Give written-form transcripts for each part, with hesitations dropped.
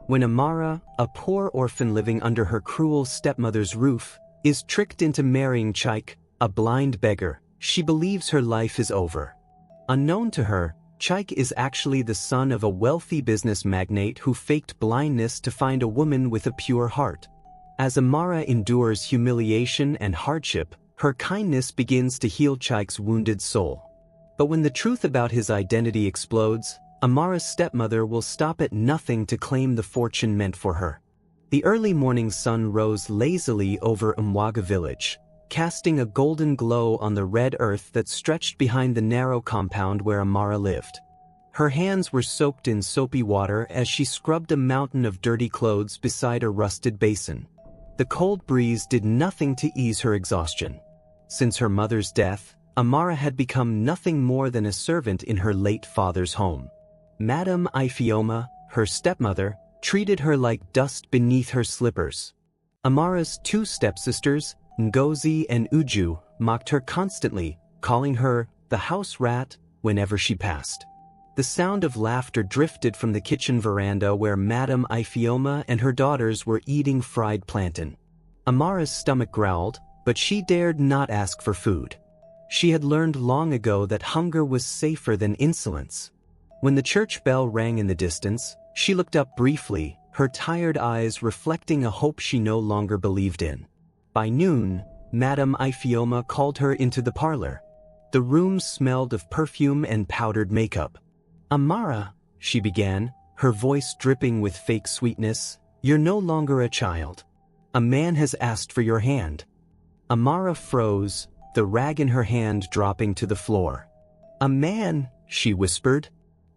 When Amara, a poor orphan living under her cruel stepmother's roof, is tricked into marrying Chike, a blind beggar, she believes her life is over. Unknown to her, Chike is actually the son of a wealthy business magnate who faked blindness to find a woman with a pure heart. As Amara endures humiliation and hardship, her kindness begins to heal Chike's wounded soul. But when the truth about his identity explodes, Amara's stepmother will stop at nothing to claim the fortune meant for her. The early morning sun rose lazily over Umwaga village, casting a golden glow on the red earth that stretched behind the narrow compound where Amara lived. Her hands were soaked in soapy water as she scrubbed a mountain of dirty clothes beside a rusted basin. The cold breeze did nothing to ease her exhaustion. Since her mother's death, Amara had become nothing more than a servant in her late father's home. Madame Ifeoma, her stepmother, treated her like dust beneath her slippers. Amara's two stepsisters, Ngozi and Uju, mocked her constantly, calling her the house rat whenever she passed. The sound of laughter drifted from the kitchen veranda where Madame Ifeoma and her daughters were eating fried plantain. Amara's stomach growled, but she dared not ask for food. She had learned long ago that hunger was safer than insolence. When the church bell rang in the distance, she looked up briefly, her tired eyes reflecting a hope she no longer believed in. By noon, Madame Ifeoma called her into the parlor. The room smelled of perfume and powdered makeup. "Amara," she began, her voice dripping with fake sweetness, "you're no longer a child. A man has asked for your hand." Amara froze, the rag in her hand dropping to the floor. "A man?" she whispered.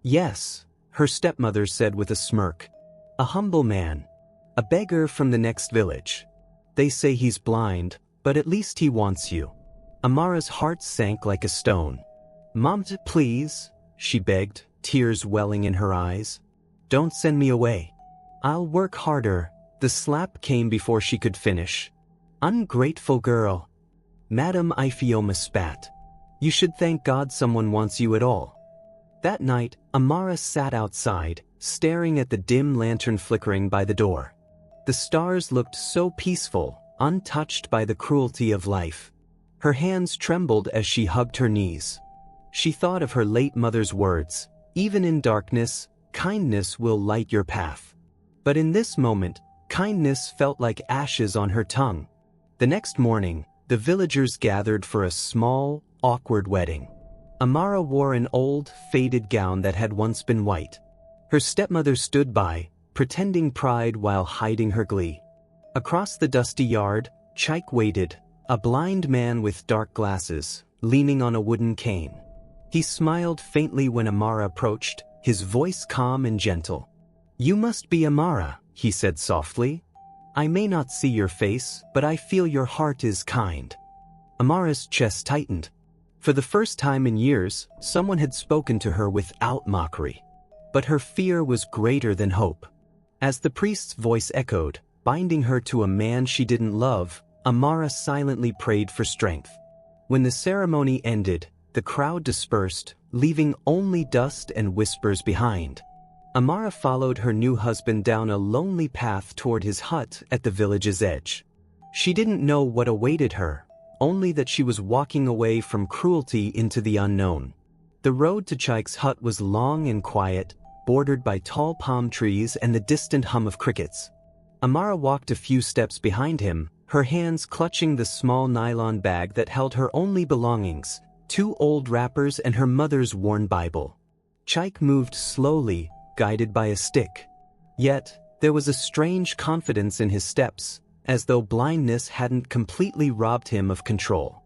"Yes," her stepmother said with a smirk. "A humble man. A beggar from the next village. They say he's blind, but at least he wants you." Amara's heart sank like a stone. "Mom, please," she begged, tears welling in her eyes. "Don't send me away. I'll work harder." The slap came before she could finish. "Ungrateful girl." Madame Ifeoma spat. "You should thank God someone wants you at all." That night, Amara sat outside, staring at the dim lantern flickering by the door. The stars looked so peaceful, untouched by the cruelty of life. Her hands trembled as she hugged her knees. She thought of her late mother's words, "Even in darkness, kindness will light your path." But in this moment, kindness felt like ashes on her tongue. The next morning, the villagers gathered for a small, awkward wedding. Amara wore an old, faded gown that had once been white. Her stepmother stood by, pretending pride while hiding her glee. Across the dusty yard, Chike waited, a blind man with dark glasses, leaning on a wooden cane. He smiled faintly when Amara approached, his voice calm and gentle. "You must be Amara," he said softly. "I may not see your face, but I feel your heart is kind." Amara's chest tightened. For the first time in years, someone had spoken to her without mockery. But her fear was greater than hope. As the priest's voice echoed, binding her to a man she didn't love, Amara silently prayed for strength. When the ceremony ended, the crowd dispersed, leaving only dust and whispers behind. Amara followed her new husband down a lonely path toward his hut at the village's edge. She didn't know what awaited her, only that she was walking away from cruelty into the unknown. The road to Chike's hut was long and quiet, bordered by tall palm trees and the distant hum of crickets. Amara walked a few steps behind him, her hands clutching the small nylon bag that held her only belongings, 2 old wrappers and her mother's worn Bible. Chike moved slowly, guided by a stick. Yet, there was a strange confidence in his steps, as though blindness hadn't completely robbed him of control.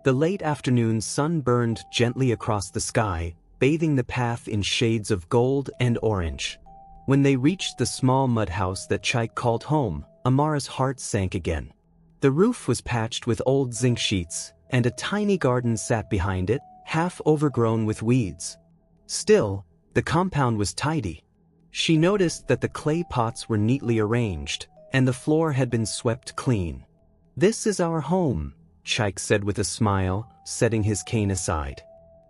The late afternoon sun burned gently across the sky, bathing the path in shades of gold and orange. When they reached the small mud house that Chike called home, Amara's heart sank again. The roof was patched with old zinc sheets, and a tiny garden sat behind it, half overgrown with weeds. Still, the compound was tidy. She noticed that the clay pots were neatly arranged, and the floor had been swept clean. "This is our home," Chike said with a smile, setting his cane aside.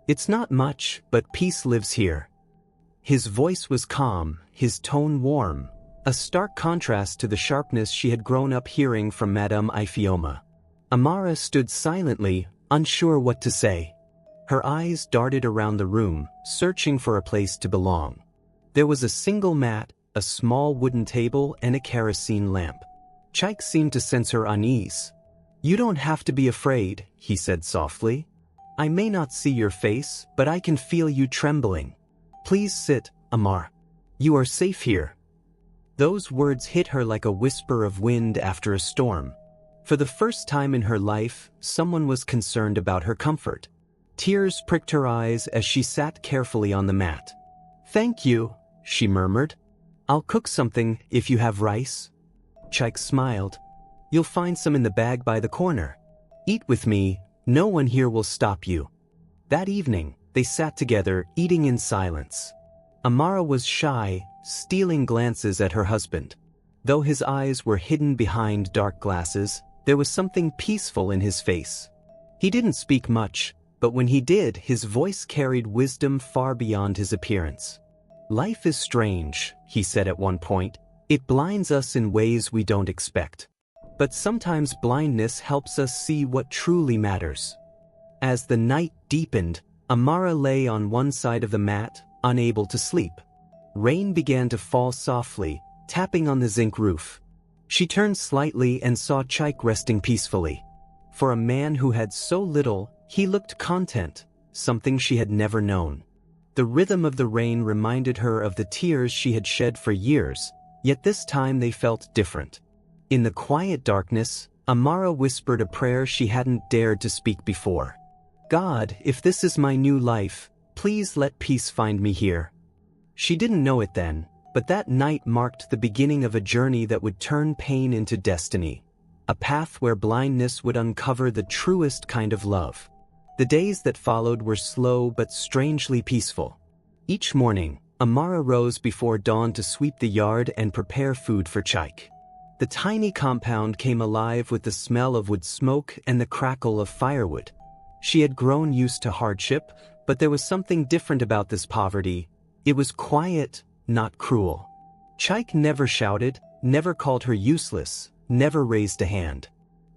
"It's not much, but peace lives here." His voice was calm, his tone warm, a stark contrast to the sharpness she had grown up hearing from Madame Ifeoma. Amara stood silently, unsure what to say. Her eyes darted around the room, searching for a place to belong. There was a single mat, a small wooden table, and a kerosene lamp. Chike seemed to sense her unease. "You don't have to be afraid," he said softly. "I may not see your face, but I can feel you trembling. Please sit, Amara. You are safe here." Those words hit her like a whisper of wind after a storm. For the first time in her life, someone was concerned about her comfort. Tears pricked her eyes as she sat carefully on the mat. "Thank you," she murmured. "I'll cook something if you have rice." Chike smiled. "You'll find some in the bag by the corner. Eat with me, no one here will stop you." That evening, they sat together, eating in silence. Amara was shy, stealing glances at her husband. Though his eyes were hidden behind dark glasses, there was something peaceful in his face. He didn't speak much, but when he did, his voice carried wisdom far beyond his appearance. "Life is strange," he said at one point. "It blinds us in ways we don't expect. But sometimes blindness helps us see what truly matters." As the night deepened, Amara lay on one side of the mat, unable to sleep. Rain began to fall softly, tapping on the zinc roof. She turned slightly and saw Chike resting peacefully. For a man who had so little, he looked content, something she had never known. The rhythm of the rain reminded her of the tears she had shed for years, yet this time they felt different. In the quiet darkness, Amara whispered a prayer she hadn't dared to speak before. "God, if this is my new life, please let peace find me here." She didn't know it then, but that night marked the beginning of a journey that would turn pain into destiny. A path where blindness would uncover the truest kind of love. The days that followed were slow but strangely peaceful. Each morning, Amara rose before dawn to sweep the yard and prepare food for Chike. The tiny compound came alive with the smell of wood smoke and the crackle of firewood. She had grown used to hardship, but there was something different about this poverty. It was quiet, not cruel. Chike never shouted, never called her useless, never raised a hand.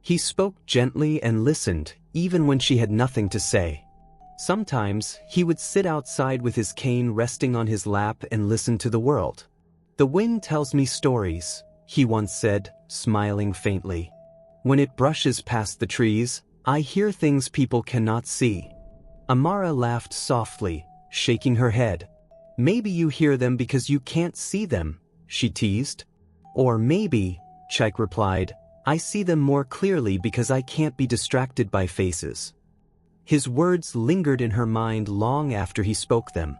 He spoke gently and listened, even when she had nothing to say. Sometimes, he would sit outside with his cane resting on his lap and listen to the world. "The wind tells me stories," he once said, smiling faintly. "When it brushes past the trees, I hear things people cannot see." Amara laughed softly, shaking her head. "Maybe you hear them because you can't see them," she teased. "Or maybe," Chike replied, "I see them more clearly because I can't be distracted by faces." His words lingered in her mind long after he spoke them.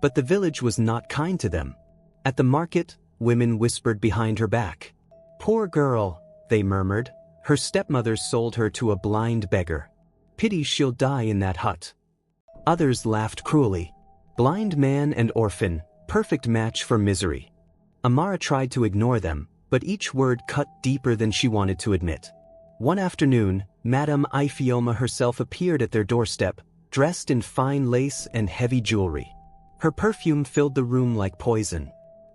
But the village was not kind to them. At the market, women whispered behind her back. "Poor girl," they murmured. "Her stepmother sold her to a blind beggar. Pity she'll die in that hut." Others laughed cruelly. Blind man and orphan, perfect match for misery. Amara tried to ignore them, but each word cut deeper than she wanted to admit. One afternoon, Madame Ifeoma herself appeared at their doorstep, dressed in fine lace and heavy jewelry. Her perfume filled the room like poison.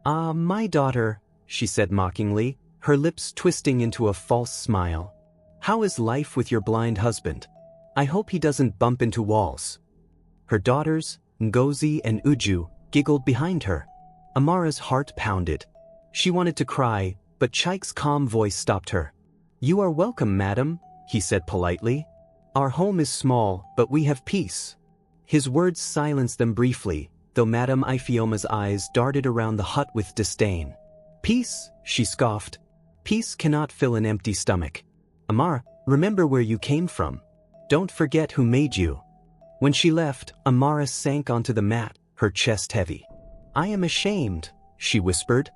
"Ah, my daughter," she said mockingly, her lips twisting into a false smile. "How is life with your blind husband? I hope he doesn't bump into walls." Her daughters, Ngozi and Uju, giggled behind her. Amara's heart pounded. She wanted to cry, but Chike's calm voice stopped her. "You are welcome, madam," he said politely. "Our home is small, but we have peace." His words silenced them briefly, though Madame Ifeoma's eyes darted around the hut with disdain. "Peace," she scoffed. "Peace cannot fill an empty stomach. Amara, remember where you came from. Don't forget who made you." When she left, Amara sank onto the mat, her chest heavy. "I am ashamed," she whispered.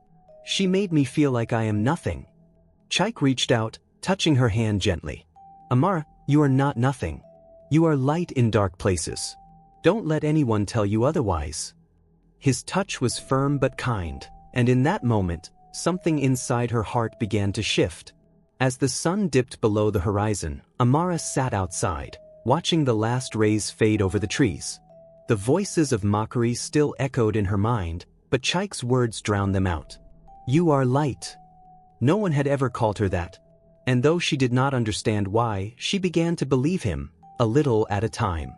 "She made me feel like I am nothing." Chike reached out, touching her hand gently. "Amara, you are not nothing. You are light in dark places. Don't let anyone tell you otherwise." His touch was firm but kind, and in that moment, something inside her heart began to shift. As the sun dipped below the horizon, Amara sat outside, watching the last rays fade over the trees. The voices of mockery still echoed in her mind, but Chike's words drowned them out. You are light. No one had ever called her that. And though she did not understand why, she began to believe him, a little at a time.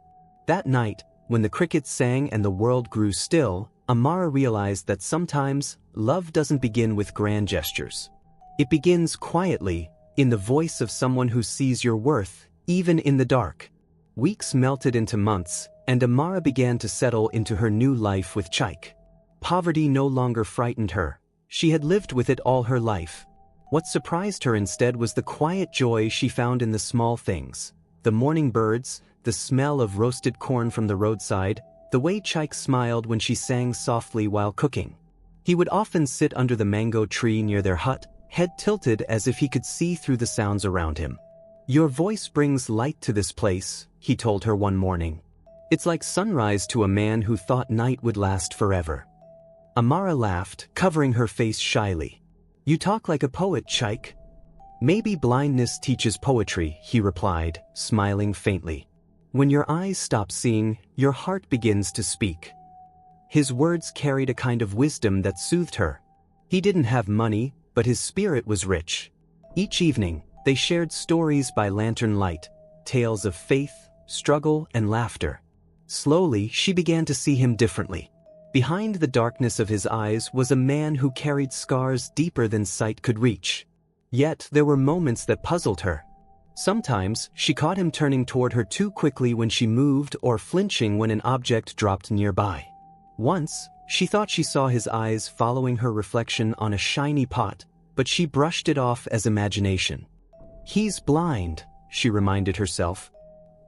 That night, when the crickets sang and the world grew still, Amara realized that sometimes love doesn't begin with grand gestures. It begins quietly, in the voice of someone who sees your worth, even in the dark. Weeks melted into months, and Amara began to settle into her new life with Chike. Poverty no longer frightened her. She had lived with it all her life. What surprised her instead was the quiet joy she found in the small things. The morning birds, the smell of roasted corn from the roadside, the way Chike smiled when she sang softly while cooking. He would often sit under the mango tree near their hut, head tilted as if he could see through the sounds around him. Your voice brings light to this place, he told her one morning. It's like sunrise to a man who thought night would last forever. Amara laughed, covering her face shyly. You talk like a poet, Chike. Maybe blindness teaches poetry, he replied, smiling faintly. When your eyes stop seeing, your heart begins to speak. His words carried a kind of wisdom that soothed her. He didn't have money, but his spirit was rich. Each evening, they shared stories by lantern light, tales of faith, struggle, and laughter. Slowly, she began to see him differently. Behind the darkness of his eyes was a man who carried scars deeper than sight could reach. Yet there were moments that puzzled her. Sometimes, she caught him turning toward her too quickly when she moved or flinching when an object dropped nearby. Once, she thought she saw his eyes following her reflection on a shiny pot, but she brushed it off as imagination. He's blind, she reminded herself.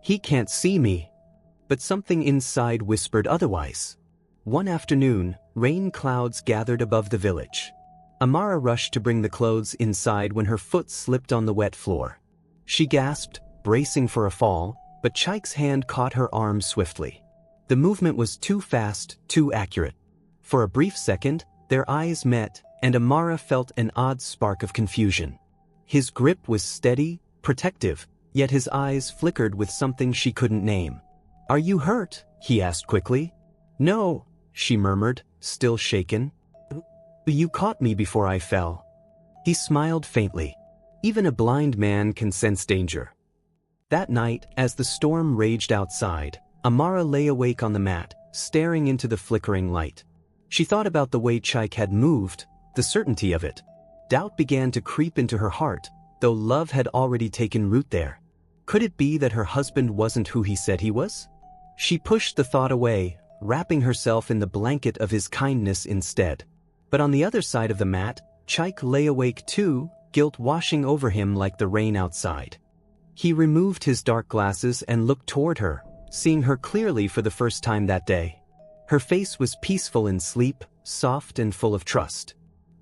He can't see me. But something inside whispered otherwise. One afternoon, rain clouds gathered above the village. Amara rushed to bring the clothes inside when her foot slipped on the wet floor. She gasped, bracing for a fall, but Chike's hand caught her arm swiftly. The movement was too fast, too accurate. For a brief second, their eyes met, and Amara felt an odd spark of confusion. His grip was steady, protective, yet his eyes flickered with something she couldn't name. Are you hurt? He asked quickly. No, she murmured, still shaken. You caught me before I fell. He smiled faintly. Even a blind man can sense danger. That night, as the storm raged outside, Amara lay awake on the mat, staring into the flickering light. She thought about the way Chike had moved, the certainty of it. Doubt began to creep into her heart, though love had already taken root there. Could it be that her husband wasn't who he said he was? She pushed the thought away, wrapping herself in the blanket of his kindness instead. But on the other side of the mat, Chike lay awake too, guilt washing over him like the rain outside. He removed his dark glasses and looked toward her, seeing her clearly for the first time that day. Her face was peaceful in sleep, soft and full of trust.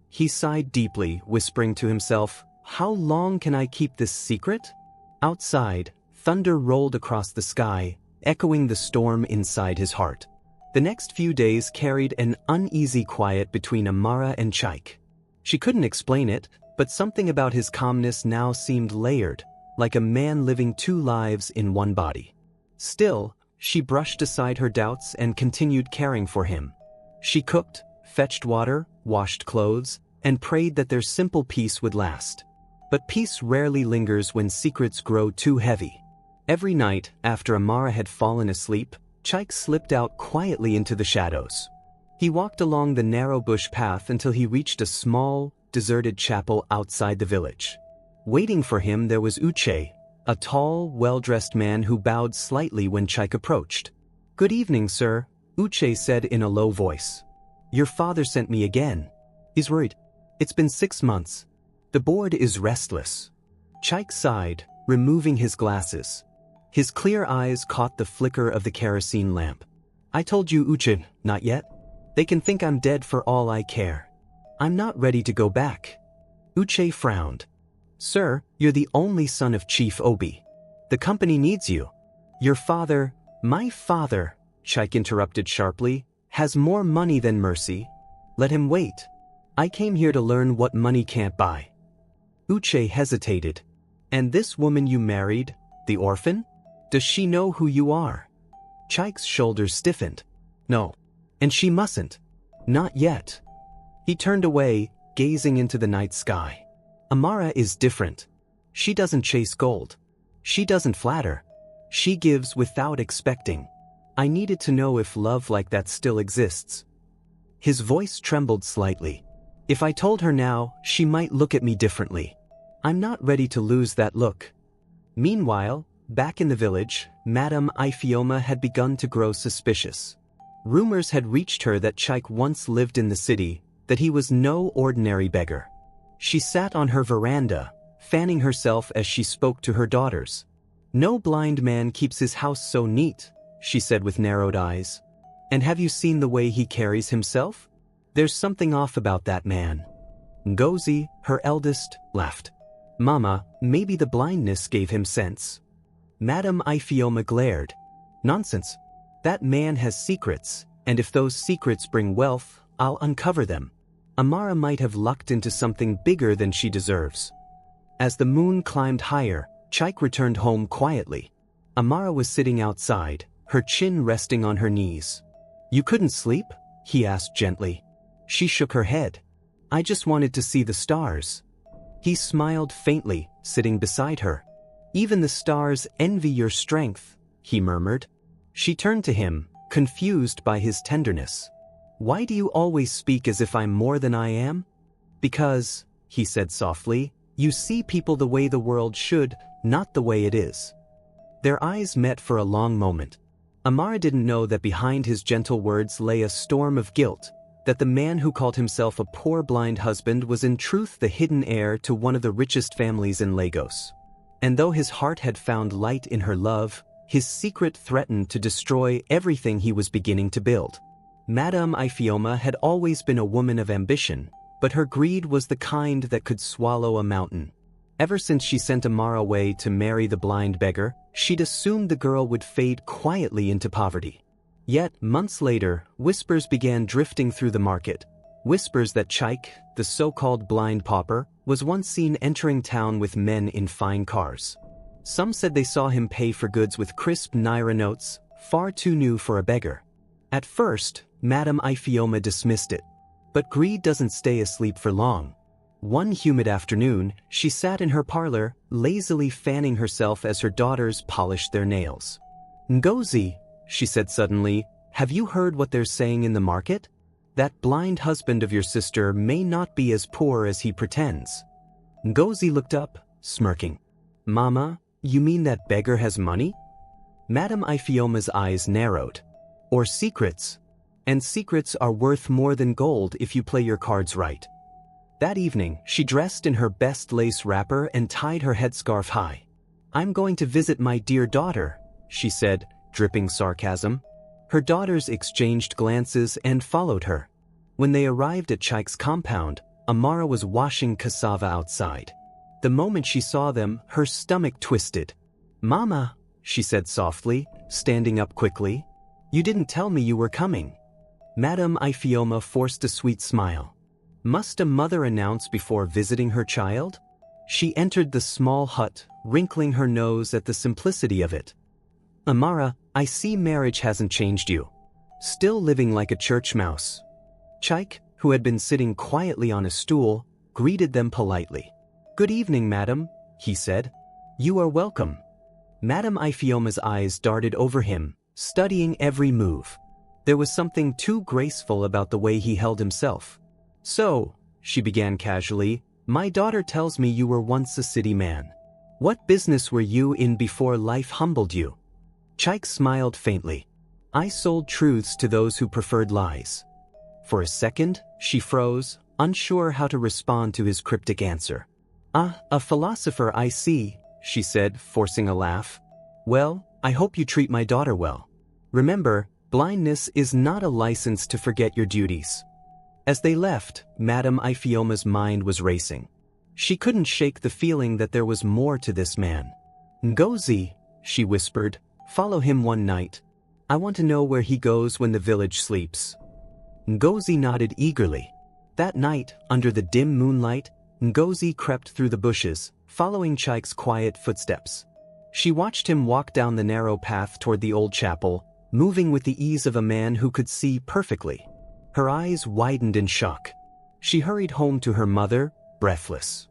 He sighed deeply, whispering to himself, "How long can I keep this secret?" Outside, thunder rolled across the sky, echoing the storm inside his heart. The next few days carried an uneasy quiet between Amara and Chike. She couldn't explain it, but something about his calmness now seemed layered, like a man living two lives in one body. Still, she brushed aside her doubts and continued caring for him. She cooked, fetched water, washed clothes, and prayed that their simple peace would last. But peace rarely lingers when secrets grow too heavy. Every night, after Amara had fallen asleep, Chike slipped out quietly into the shadows. He walked along the narrow bush path until he reached a small, deserted chapel outside the village. Waiting for him there was Chike, a tall, well-dressed man who bowed slightly when Chike approached. "Good evening, sir," Chike said in a low voice. "Your father sent me again. He's worried. It's been 6 months. The board is restless." Chike sighed, removing his glasses. His clear eyes caught the flicker of the kerosene lamp. "I told you, Uchin, not yet. They can think I'm dead for all I care. I'm not ready to go back." Uche frowned. "Sir, you're the only son of Chief Obi. The company needs you. Your father—" "My father," Chike interrupted sharply, "has more money than mercy. Let him wait. I came here to learn what money can't buy." Uche hesitated. "And this woman you married, the orphan? Does she know who you are?" Chike's shoulders stiffened. "No. And she mustn't. Not yet." He turned away, gazing into the night sky. Amara is different. She doesn't chase gold. She doesn't flatter. She gives without expecting. I needed to know if love like that still exists. His voice trembled slightly. If I told her now, she might look at me differently. I'm not ready to lose that look. Meanwhile, back in the village, Madame Ifeoma had begun to grow suspicious. Rumors had reached her that Chike once lived in the city, that he was no ordinary beggar. She sat on her veranda, fanning herself as she spoke to her daughters. No blind man keeps his house so neat, she said with narrowed eyes. And have you seen the way he carries himself? There's something off about that man. Ngozi, her eldest, laughed. Mama, maybe the blindness gave him sense. Madame Ifeoma glared. Nonsense. That man has secrets, and if those secrets bring wealth, I'll uncover them. Amara might have lucked into something bigger than she deserves. As the moon climbed higher, Chike returned home quietly. Amara was sitting outside, her chin resting on her knees. You couldn't sleep? He asked gently. She shook her head. I just wanted to see the stars. He smiled faintly, sitting beside her. Even the stars envy your strength, he murmured. She turned to him, confused by his tenderness. Why do you always speak as if I'm more than I am? Because, he said softly, you see people the way the world should, not the way it is. Their eyes met for a long moment. Amara didn't know that behind his gentle words lay a storm of guilt, that the man who called himself a poor blind husband was in truth the hidden heir to one of the richest families in Lagos. And though his heart had found light in her love, his secret threatened to destroy everything he was beginning to build. Madame Ifeoma had always been a woman of ambition, but her greed was the kind that could swallow a mountain. Ever since she sent Amara away to marry the blind beggar, she'd assumed the girl would fade quietly into poverty. Yet, months later, whispers began drifting through the market. Whispers that Chike, the so-called blind pauper, was once seen entering town with men in fine cars. Some said they saw him pay for goods with crisp naira notes, far too new for a beggar. At first, Madame Ifeoma dismissed it. But greed doesn't stay asleep for long. One humid afternoon, she sat in her parlor, lazily fanning herself as her daughters polished their nails. Ngozi, she said suddenly, have you heard what they're saying in the market? That blind husband of your sister may not be as poor as he pretends. Ngozi looked up, smirking. Mama, you mean that beggar has money? Madame Ifeoma's eyes narrowed. Or secrets. And secrets are worth more than gold if you play your cards right. That evening, she dressed in her best lace wrapper and tied her headscarf high. I'm going to visit my dear daughter, she said, dripping sarcasm. Her daughters exchanged glances and followed her. When they arrived at Chike's compound, Amara was washing cassava outside. The moment she saw them, her stomach twisted. Mama, she said softly, standing up quickly. You didn't tell me you were coming. Madame Ifeoma forced a sweet smile. Must a mother announce before visiting her child? She entered the small hut, wrinkling her nose at the simplicity of it. Amara, I see marriage hasn't changed you. Still living like a church mouse. Chike, who had been sitting quietly on a stool, greeted them politely. Good evening, madam, he said. You are welcome. Madame Ifeoma's eyes darted over him, studying every move. There was something too graceful about the way he held himself. So, she began casually, my daughter tells me you were once a city man. What business were you in before life humbled you? Chike smiled faintly. I sold truths to those who preferred lies. For a second, she froze, unsure how to respond to his cryptic answer. Ah, a philosopher I see, she said, forcing a laugh. Well, I hope you treat my daughter well. Remember, blindness is not a license to forget your duties. As they left, Madame Ifeoma's mind was racing. She couldn't shake the feeling that there was more to this man. Ngozi, she whispered, follow him one night. I want to know where he goes when the village sleeps. Ngozi nodded eagerly. That night, under the dim moonlight, Ngozi crept through the bushes, following Chike's quiet footsteps. She watched him walk down the narrow path toward the old chapel, moving with the ease of a man who could see perfectly. Her eyes widened in shock. She hurried home to her mother, breathless.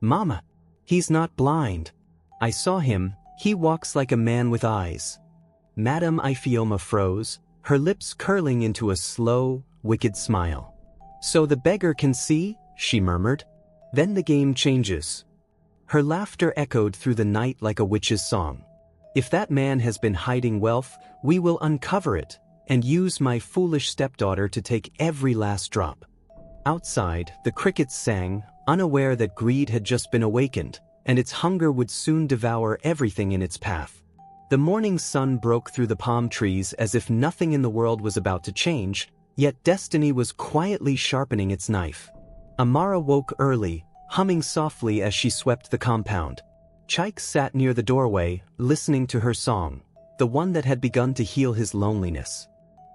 "Mama, he's not blind. I saw him, he walks like a man with eyes." Madame Ifioma froze, her lips curling into a slow, wicked smile. "So the beggar can see?" she murmured. "Then the game changes." Her laughter echoed through the night like a witch's song. "If that man has been hiding wealth, we will uncover it, and use my foolish stepdaughter to take every last drop." Outside, the crickets sang, unaware that greed had just been awakened, and its hunger would soon devour everything in its path. The morning sun broke through the palm trees as if nothing in the world was about to change, yet destiny was quietly sharpening its knife. Amara woke early, humming softly as she swept the compound. Chike sat near the doorway, listening to her song, the one that had begun to heal his loneliness.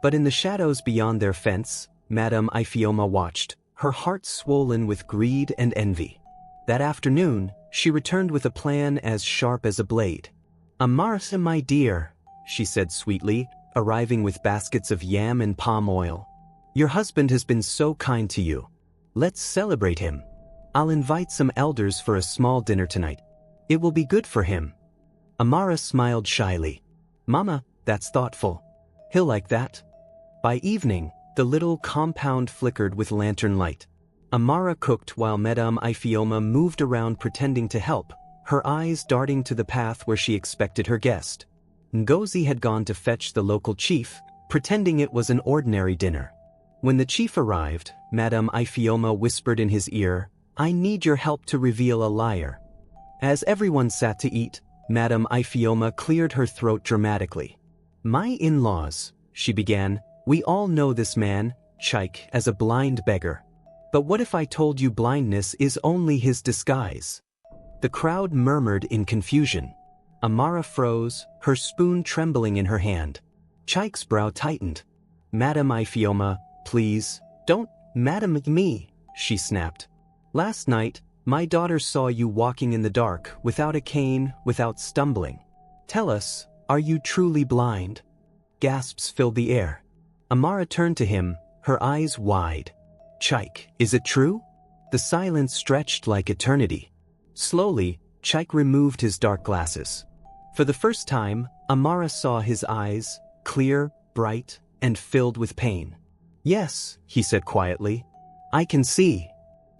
But in the shadows beyond their fence, Madame Ifioma watched, her heart swollen with greed and envy. That afternoon, she returned with a plan as sharp as a blade. "Amara, my dear," she said sweetly, arriving with baskets of yam and palm oil. "Your husband has been so kind to you. Let's celebrate him. I'll invite some elders for a small dinner tonight. It will be good for him." Amara smiled shyly. "Mama, that's thoughtful. He'll like that." By evening, the little compound flickered with lantern light. Amara cooked while Madame Ifioma moved around pretending to help, her eyes darting to the path where she expected her guest. Ngozi had gone to fetch the local chief, pretending it was an ordinary dinner. When the chief arrived, Madame Ifioma whispered in his ear, "I need your help to reveal a liar." As everyone sat to eat, Madame Ifioma cleared her throat dramatically. "My in-laws," she began, "we all know this man, Chike, as a blind beggar. But what if I told you blindness is only his disguise?" The crowd murmured in confusion. Amara froze, her spoon trembling in her hand. Chike's brow tightened. "Madame Ifioma, please, don't, Madame me," she snapped. "Last night, my daughter saw you walking in the dark, without a cane, without stumbling. Tell us, are you truly blind?" Gasps filled the air. Amara turned to him, her eyes wide. "Chike, is it true?" The silence stretched like eternity. Slowly, Chike removed his dark glasses. For the first time, Amara saw his eyes, clear, bright, and filled with pain. "Yes," he said quietly. "I can see."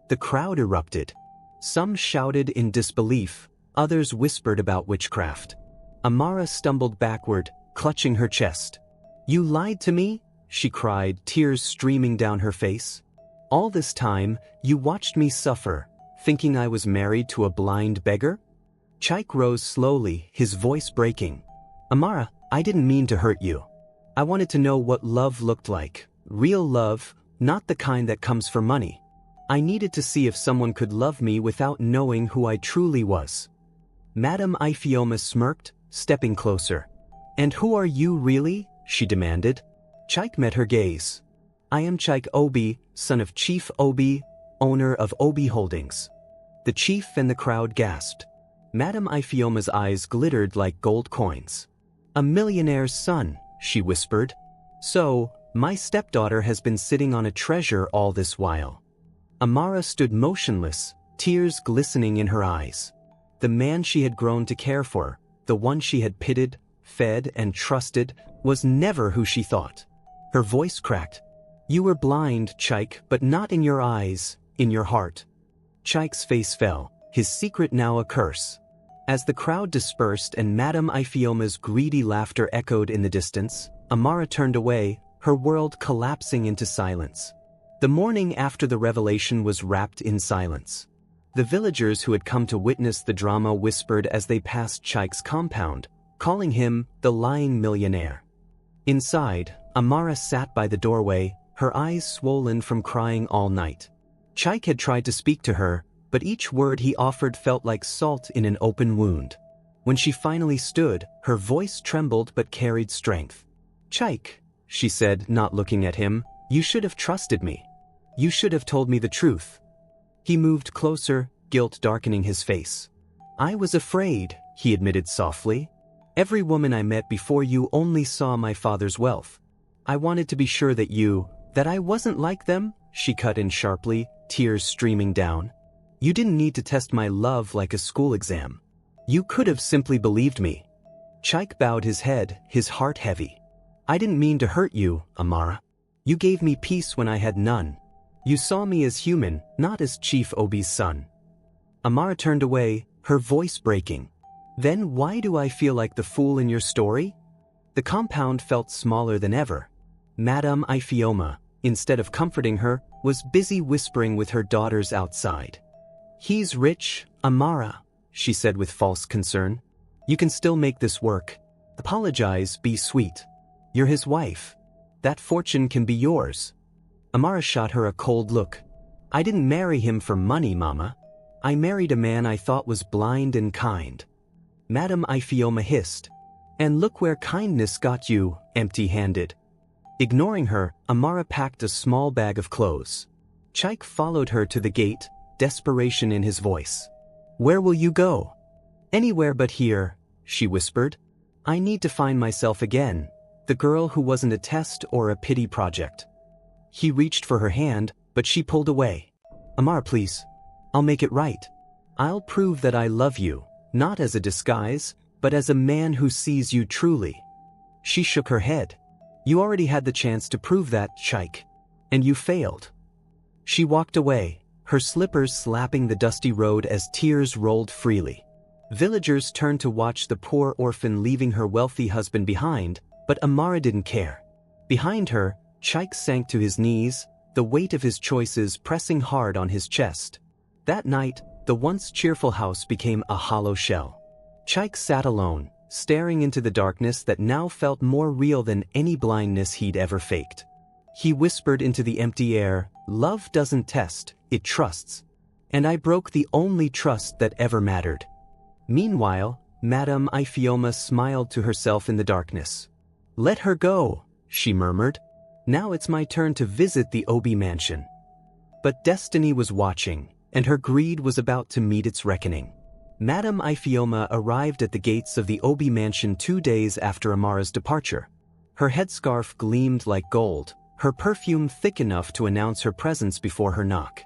The crowd erupted. Some shouted in disbelief, others whispered about witchcraft. Amara stumbled backward, clutching her chest. "You lied to me?" she cried, tears streaming down her face. "All this time, you watched me suffer, thinking I was married to a blind beggar?" Chike rose slowly, his voice breaking. "Amara, I didn't mean to hurt you. I wanted to know what love looked like. Real love, not the kind that comes for money. I needed to see if someone could love me without knowing who I truly was." Madame Ifioma smirked, stepping closer. "And who are you really?" she demanded. Chike met her gaze. "I am Chike Obi, son of Chief Obi, owner of Obi Holdings." The chief and the crowd gasped. Madame Ifioma's eyes glittered like gold coins. "A millionaire's son," she whispered. "So, my stepdaughter has been sitting on a treasure all this while." Amara stood motionless, tears glistening in her eyes. The man she had grown to care for, the one she had pitied, fed, and trusted, was never who she thought. Her voice cracked. "You were blind, Chike, but not in your eyes, in your heart." Chike's face fell, his secret now a curse. As the crowd dispersed and Madame Ifioma's greedy laughter echoed in the distance, Amara turned away, her world collapsing into silence. The morning after the revelation was wrapped in silence. The villagers who had come to witness the drama whispered as they passed Chike's compound, calling him the lying millionaire. Inside, Amara sat by the doorway, her eyes swollen from crying all night. Chike had tried to speak to her, but each word he offered felt like salt in an open wound. When she finally stood, her voice trembled but carried strength. "Chike," she said, not looking at him, "you should have trusted me. You should have told me the truth." He moved closer, guilt darkening his face. "I was afraid," he admitted softly. "Every woman I met before you only saw my father's wealth. I wanted to be sure that I wasn't like them," she cut in sharply, tears streaming down. You didn't need to test my love like a school exam. You could have simply believed me. Chike bowed his head, his heart heavy. I didn't mean to hurt you, Amara. You gave me peace when I had none. You saw me as human, not as Chief Obi's son. Amara turned away, her voice breaking. Then why do I feel like the fool in your story? The compound felt smaller than ever. Madame Ifioma, instead of comforting her, was busy whispering with her daughters outside. He's rich, Amara, she said with false concern. You can still make this work. Apologize, be sweet. You're his wife. That fortune can be yours. Amara shot her a cold look. I didn't marry him for money, Mama. I married a man I thought was blind and kind. Madame Ifioma hissed. And look where kindness got you, empty-handed. Ignoring her, Amara packed a small bag of clothes. Chike followed her to the gate, desperation in his voice. Where will you go? Anywhere but here, she whispered. I need to find myself again, the girl who wasn't a test or a pity project. He reached for her hand, but she pulled away. Amara, please. I'll make it right. I'll prove that I love you, not as a disguise, but as a man who sees you truly. She shook her head. You already had the chance to prove that, Chike. And you failed. She walked away, her slippers slapping the dusty road as tears rolled freely. Villagers turned to watch the poor orphan leaving her wealthy husband behind, but Amara didn't care. Behind her, Chike sank to his knees, the weight of his choices pressing hard on his chest. That night, the once cheerful house became a hollow shell. Chike sat alone, staring into the darkness that now felt more real than any blindness he'd ever faked. He whispered into the empty air, love doesn't test, it trusts. And I broke the only trust that ever mattered. Meanwhile, Madame Ifioma smiled to herself in the darkness. Let her go, she murmured. Now it's my turn to visit the Obi mansion. But destiny was watching, and her greed was about to meet its reckoning. Madame Ifioma arrived at the gates of the Obi mansion 2 days after Amara's departure. Her headscarf gleamed like gold, her perfume thick enough to announce her presence before her knock.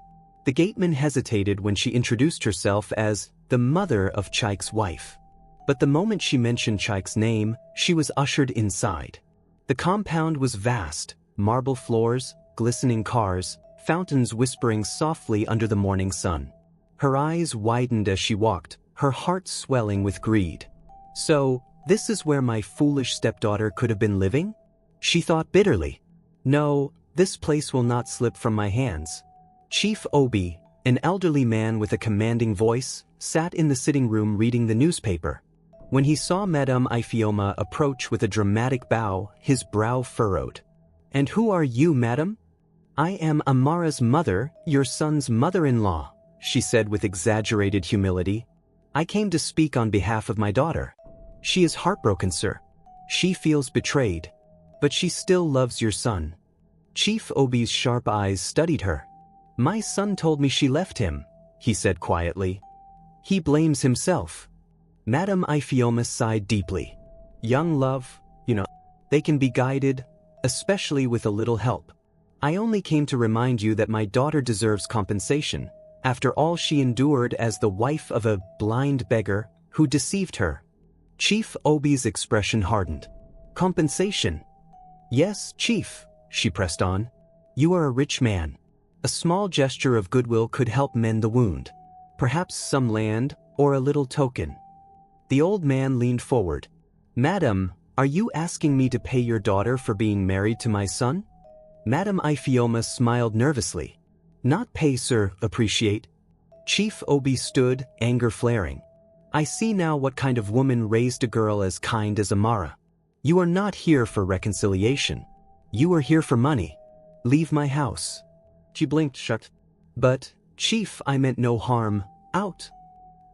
The gateman hesitated when she introduced herself as the mother of Chike's wife. But the moment she mentioned Chike's name, she was ushered inside. The compound was vast, marble floors, glistening cars, fountains whispering softly under the morning sun. Her eyes widened as she walked, her heart swelling with greed. So, this is where my foolish stepdaughter could have been living? She thought bitterly. No, this place will not slip from my hands. Chief Obi, an elderly man with a commanding voice, sat in the sitting room reading the newspaper. When he saw Madame Ifioma approach with a dramatic bow, his brow furrowed. And who are you, madam? I am Amara's mother, your son's mother-in-law, she said with exaggerated humility. I came to speak on behalf of my daughter. She is heartbroken, sir. She feels betrayed. But she still loves your son. Chief Obi's sharp eyes studied her. My son told me she left him, he said quietly. He blames himself. Madame Ifioma sighed deeply. Young love, they can be guided, especially with a little help. I only came to remind you that my daughter deserves compensation, after all she endured as the wife of a blind beggar who deceived her. Chief Obi's expression hardened. Compensation? Yes, Chief, she pressed on. You are a rich man. A small gesture of goodwill could help mend the wound. Perhaps some land, or a little token. The old man leaned forward. Madam, are you asking me to pay your daughter for being married to my son? Madame Ifioma smiled nervously. Not pay, sir, appreciate. Chief Obi stood, anger flaring. I see now what kind of woman raised a girl as kind as Amara. You are not here for reconciliation. You are here for money. Leave my house. She blinked shut. But, Chief, I meant no harm. Out.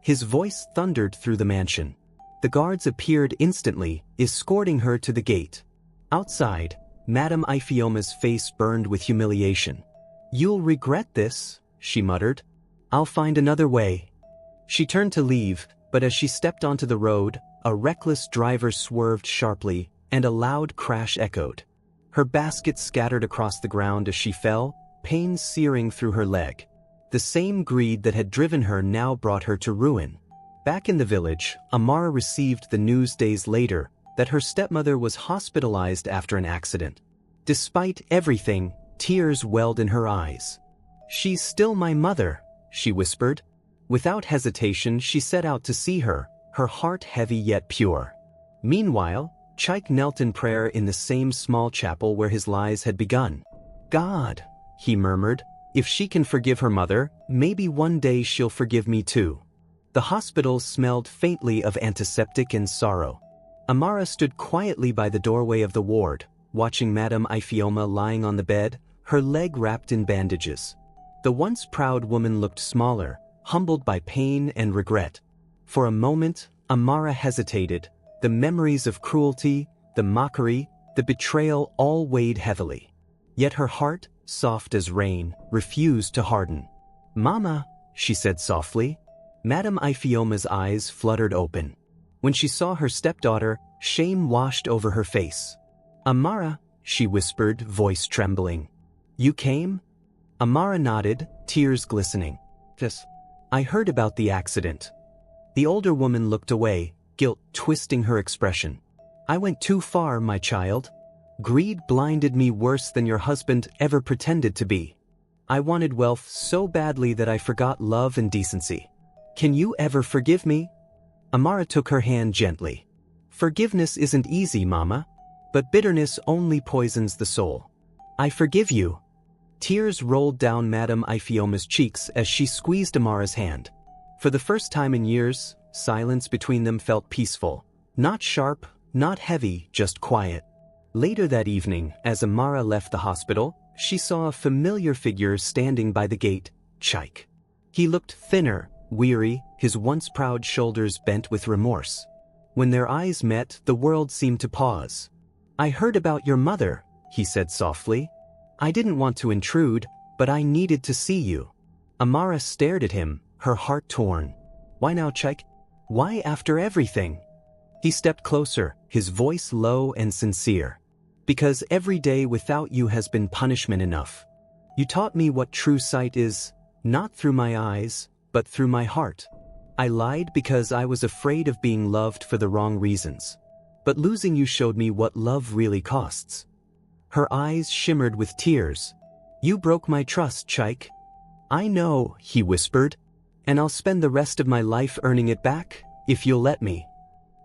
His voice thundered through the mansion. The guards appeared instantly, escorting her to the gate. Outside, Madame Ifioma's face burned with humiliation. You'll regret this, she muttered. I'll find another way. She turned to leave, but as she stepped onto the road, a reckless driver swerved sharply, and a loud crash echoed. Her basket scattered across the ground as she fell, pain searing through her leg. The same greed that had driven her now brought her to ruin. Back in the village, Amara received the news days later that her stepmother was hospitalized after an accident. Despite everything, tears welled in her eyes. "She's still my mother," she whispered. Without hesitation, she set out to see her, her heart heavy yet pure. Meanwhile, Chike knelt in prayer in the same small chapel where his lies had begun. "God," he murmured, "if she can forgive her mother, maybe one day she'll forgive me too." The hospital smelled faintly of antiseptic and sorrow. Amara stood quietly by the doorway of the ward, watching Madame Ifioma lying on the bed, her leg wrapped in bandages. The once proud woman looked smaller, humbled by pain and regret. For a moment, Amara hesitated. The memories of cruelty, the mockery, the betrayal all weighed heavily. Yet her heart, soft as rain, refused to harden. "Mama," she said softly. Madame Ifioma's eyes fluttered open. When she saw her stepdaughter, shame washed over her face. "Amara," she whispered, voice trembling. "You came?" Amara nodded, tears glistening. "Yes. I heard about the accident." The older woman looked away, guilt twisting her expression. "I went too far, my child. Greed blinded me worse than your husband ever pretended to be. I wanted wealth so badly that I forgot love and decency. Can you ever forgive me?" Amara took her hand gently. "Forgiveness isn't easy, Mama, but bitterness only poisons the soul. I forgive you." Tears rolled down Madame Ifioma's cheeks as she squeezed Amara's hand. For the first time in years, silence between them felt peaceful. Not sharp, not heavy, just quiet. Later that evening, as Amara left the hospital, she saw a familiar figure standing by the gate, Chike. He looked thinner, weary, his once proud shoulders bent with remorse. When their eyes met, the world seemed to pause. "I heard about your mother," he said softly. "I didn't want to intrude, but I needed to see you." Amara stared at him, her heart torn. "Why now, Chike? Why after everything?" He stepped closer, his voice low and sincere. "Because every day without you has been punishment enough. You taught me what true sight is, not through my eyes, but through my heart. I lied because I was afraid of being loved for the wrong reasons. But losing you showed me what love really costs." Her eyes shimmered with tears. "You broke my trust, Chike." "I know," he whispered, "and I'll spend the rest of my life earning it back, if you'll let me."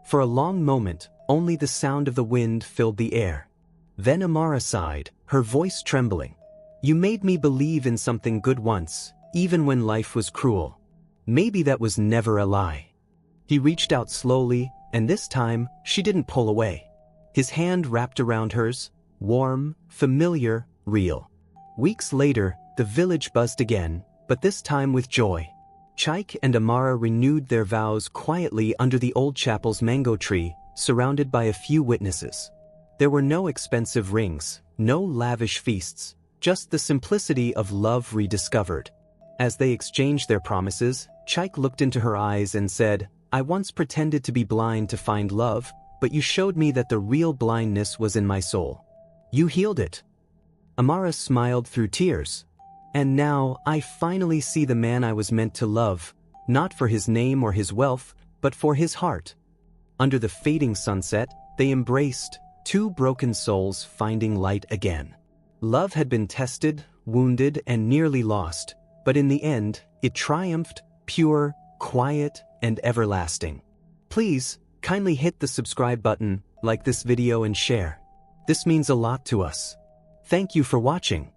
For a long moment, only the sound of the wind filled the air. Then Amara sighed, her voice trembling. "You made me believe in something good once, even when life was cruel. Maybe that was never a lie." He reached out slowly, and this time, she didn't pull away. His hand wrapped around hers, warm, familiar, real. Weeks later, the village buzzed again, but this time with joy. Chike and Amara renewed their vows quietly under the old chapel's mango tree, surrounded by a few witnesses. There were no expensive rings, no lavish feasts, just the simplicity of love rediscovered. As they exchanged their promises, Chike looked into her eyes and said, "I once pretended to be blind to find love, but you showed me that the real blindness was in my soul. You healed it." Amara smiled through tears. "And now I finally see the man I was meant to love, not for his name or his wealth, but for his heart." Under the fading sunset, they embraced, two broken souls finding light again. Love had been tested, wounded, and nearly lost, but in the end, it triumphed, pure, quiet, and everlasting. Please, kindly hit the subscribe button, like this video and share. This means a lot to us. Thank you for watching.